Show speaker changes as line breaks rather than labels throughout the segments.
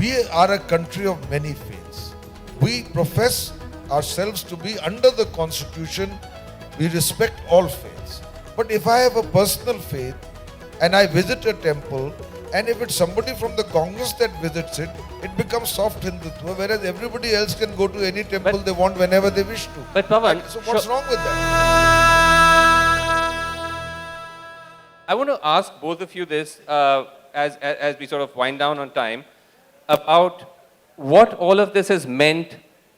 We are a country of many faiths. We profess ourselves to be under the Constitution. We respect all faiths. But if I have a personal faith and I visit a temple, and if it's somebody from the Congress that visits it, it becomes soft Hindutva, whereas everybody else can go to any temple they want whenever they wish to.
But Pavan,
So what's wrong with that?
I want to ask both of you this as we sort of wind down on time about what all of this has meant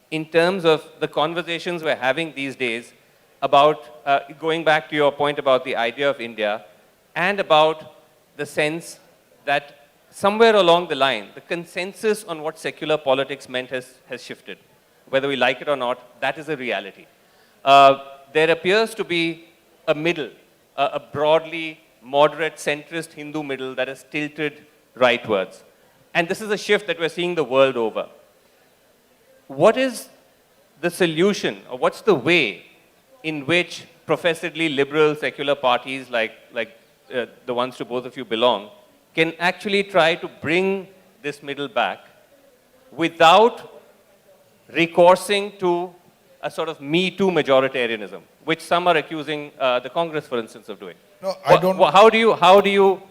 in terms of the conversations we're having these days about going back to your point about the idea of India and about the sense that somewhere along the line, the consensus on what secular politics meant has shifted. Whether we like it or not, that is a reality. There appears to be a middle, a broadly moderate, centrist Hindu middle that is tilted rightwards. And this is a shift that we're seeing the world over. What is the solution, or what's the way in which professedly liberal secular parties like the ones to both of you belong can actually try to bring this middle back without recoursing to a sort of Me Too majoritarianism, which some are accusing the Congress, for instance, of doing?
No, I don't.
How do you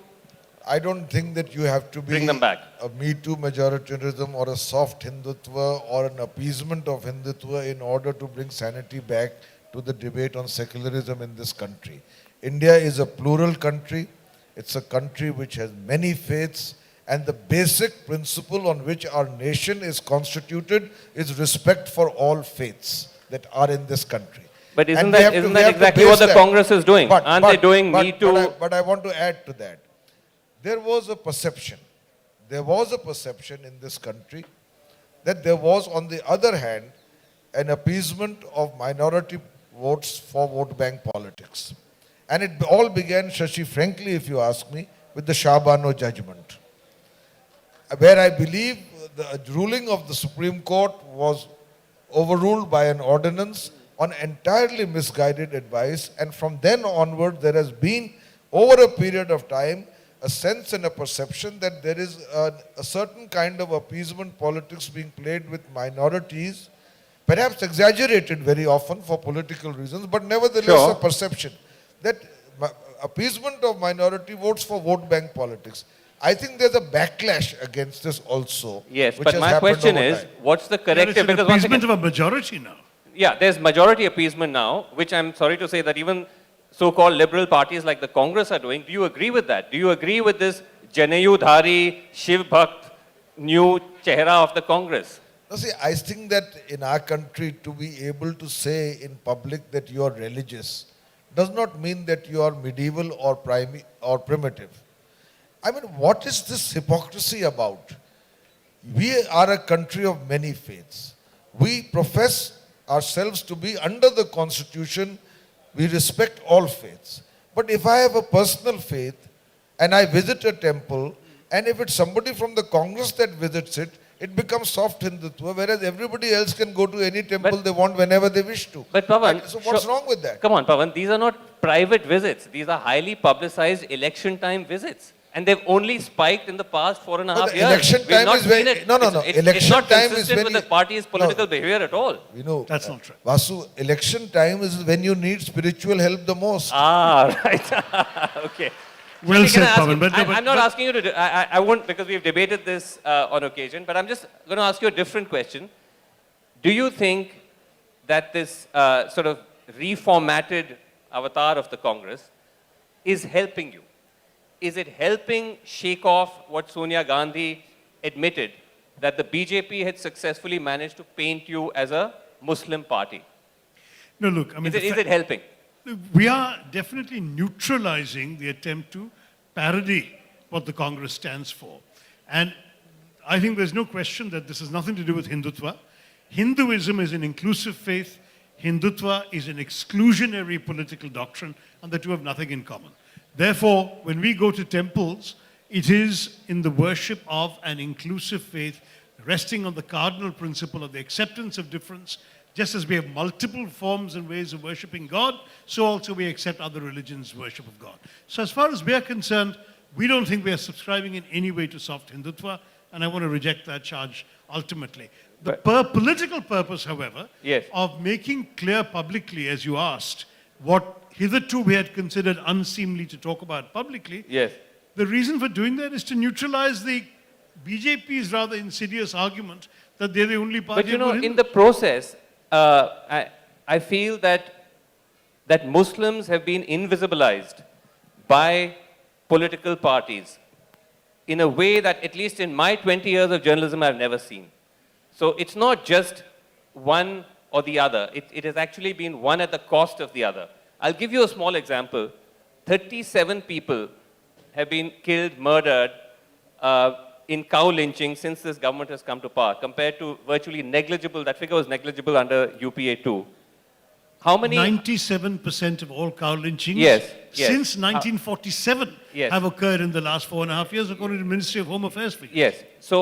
I don't think that you have to be
bring them back?
a Me Too majoritarianism or a soft Hindutva or an appeasement of Hindutva in order to bring sanity back to the debate on secularism in this country. India is a plural country. It's a country which has many faiths, and the basic principle on which our nation is constituted is respect for all faiths that are in this country.
But isn't
And we
that,
have to-
isn't
we
that
have to
exactly
base
what the
that.
Congress is doing? Aren't they doing Me Too?
But I want to add to that. There was a perception in this country that there was, on the other hand, an appeasement of minority votes for vote bank politics. And it all began, Shashi, frankly, if you ask me, with the Shah Bano judgment, where I believe the ruling of the Supreme Court was overruled by an ordinance on entirely misguided advice. And from then onward, there has been, over a period of time, a sense and a perception that there is a certain kind of appeasement politics being played with minorities, perhaps exaggerated very often for political reasons, but nevertheless
Sure.
a perception that appeasement of minority votes for vote bank politics. I think there's a backlash against this also.
Yes,
which
but
has
my
happened
question
over
is,
time.
what's the
There is
corrective?
an
Because once
appeasement
again,
of a majority now.
yeah, there's majority appeasement now, which I'm sorry to say that even so-called liberal parties like the Congress are doing. Do you agree with that? Do you agree with this Janayu Dhari, Shiv Bhakt, new chehra of the Congress?
Now see, I think that in our country, to be able to say in public that you are religious does not mean that you are medieval or primitive. I mean, what is this hypocrisy about? We are a country of many faiths. We profess ourselves to be under the Constitution. We respect all faiths. But if I have a personal faith and I visit a temple, and if it's somebody from the Congress that visits it, it becomes soft Hindutva, whereas everybody else can go to any temple
But-
they want whenever they wish to.
But Pavan,
So what's wrong with that?
Come on, Pavan, these are not private visits. These are highly publicized election time visits. And they've only spiked in the past 4.5
the
years.
election
We've
time
not
is very-
seen it.
no.
It's
Election
not
time is
consistent with
when
the party's
no.
political behavior at all.
You know,
That's not true.
Vasu, election time is when you need spiritual help the most.
Ah, right. Okay.
Well
Can I
said,
ask
Pavan.
you-
But,
I'm not asking you to, I won't, because we've debated this on occasion, but I'm just going to ask you a different question. Do you think that this sort of reformatted avatar of the Congress is helping you? Is it helping shake off what Sonia Gandhi admitted, that the BJP had successfully managed to paint you as a Muslim party?
no, look, I mean,
Is it helping?
we are definitely neutralizing the attempt to parody what the Congress stands for. And I think there's no question that this has nothing to do with Hindutva. Hinduism is an inclusive faith. Hindutva is an exclusionary political doctrine, and the two have nothing in common. Therefore, when we go to temples, it is in the worship of an inclusive faith, resting on the cardinal principle of the acceptance of difference. Just as we have multiple forms and ways of worshipping God, so also we accept other religions' worship of God. So as far as we are concerned, we don't think we are subscribing in any way to soft Hindutva, and I want to reject that charge ultimately. The
But-
political purpose, however,
Yes.
of making clear publicly, as you asked, what hitherto we had considered unseemly to talk about publicly,
Yes.
the reason for doing that is to neutralize the BJP's rather insidious argument that they're the only party.
But you know,
who are
in the process, I feel that Muslims have been invisibilized by political parties in a way that, at least in my 20 years of journalism, I've never seen. So it's not just one or the other. It has actually been one at the cost of the other. I'll give you a small example. 37 people have been killed, murdered in cow lynching since this government has come to power, compared to virtually negligible. That figure was negligible under UPA 2. How many?
97% of all cow lynchings
Yes, yes.
since 1947
Yes.
have occurred in the last 4.5 years, according to the Ministry of Home Affairs figures.
Yes. So,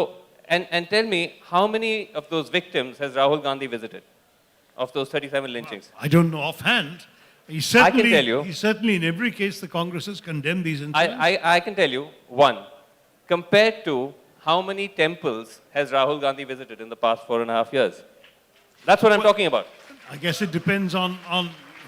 and tell me, how many of those victims has Rahul Gandhi visited? Of those 37 lynchings?
I don't know offhand. He certainly,
tell you.
He certainly, in every case, the Congress has condemned these incidents.
I can tell you, one, compared to how many temples has Rahul Gandhi visited in the past 4.5 years? That's what I'm talking about.
I guess it depends on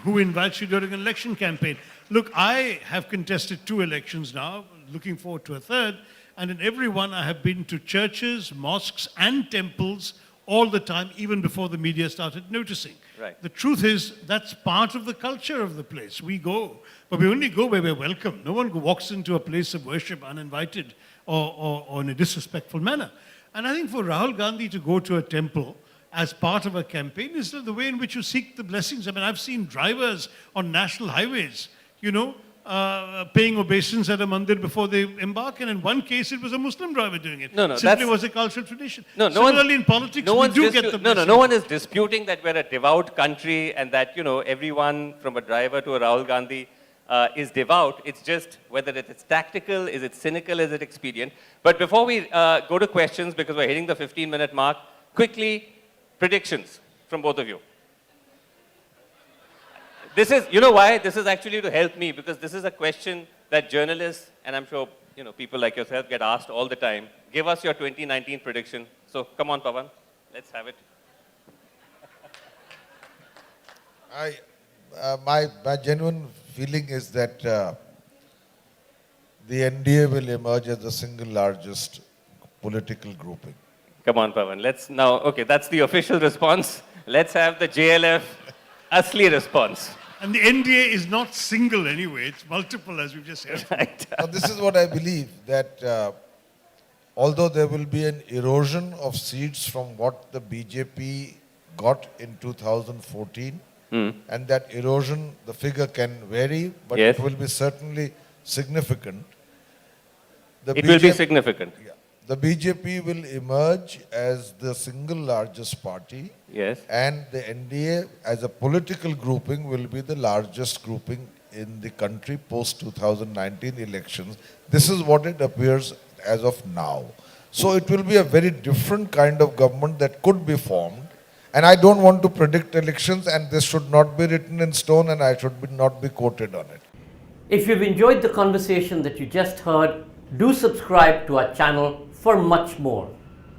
who invites you during an election campaign. Look, I have contested 2 elections now, looking forward to a third, and in every one I have been to churches, mosques, and temples all the time, even before the media started noticing.
Right.
The truth is, that's part of the culture of the place. We go, but we only go where we're welcome. No one walks into a place of worship uninvited or in a disrespectful manner. And I think for Rahul Gandhi to go to a temple as part of a campaign is the way in which you seek the blessings. I mean, I've seen drivers on national highways, paying obeisance at a mandir before they embark, and in one case it was a Muslim driver doing it.
No,
Simply
that's-
was a cultural tradition.
No,
Similarly, in politics, we do get the blessings.
no one is disputing that we're a devout country and that, everyone from a driver to a Rahul Gandhi is devout. It's just whether it's tactical, is it cynical, is it expedient. But before we go to questions, because we're hitting the 15-minute mark, quickly, predictions from both of you. This is, you know why? This is actually to help me, because this is a question that journalists, and I'm sure people like yourself get asked all the time. Give us your 2019 prediction. So come on, Pawan, let's have it.
My genuine feeling is that the NDA will emerge as the single largest political grouping.
Come on, Pawan. Let's now, okay, that's the official response. Let's have the JLF asli response.
And the NDA is not single anyway, it's multiple, as we've just said.
Right.
Now, this is what I believe, that although there will be an erosion of seats from what the BJP got in 2014, and that erosion, the figure can vary, but
Yes.
it will be certainly significant.
It will be significant.
Yeah. The BJP will emerge as the single largest party,
Yes.
and the NDA as a political grouping will be the largest grouping in the country post 2019 elections. This is what it appears as of now. So it will be a very different kind of government that could be formed. And I don't want to predict elections, and this should not be written in stone, and I should not be quoted on it.
If you've enjoyed the conversation that you just heard, do subscribe to our channel for much more.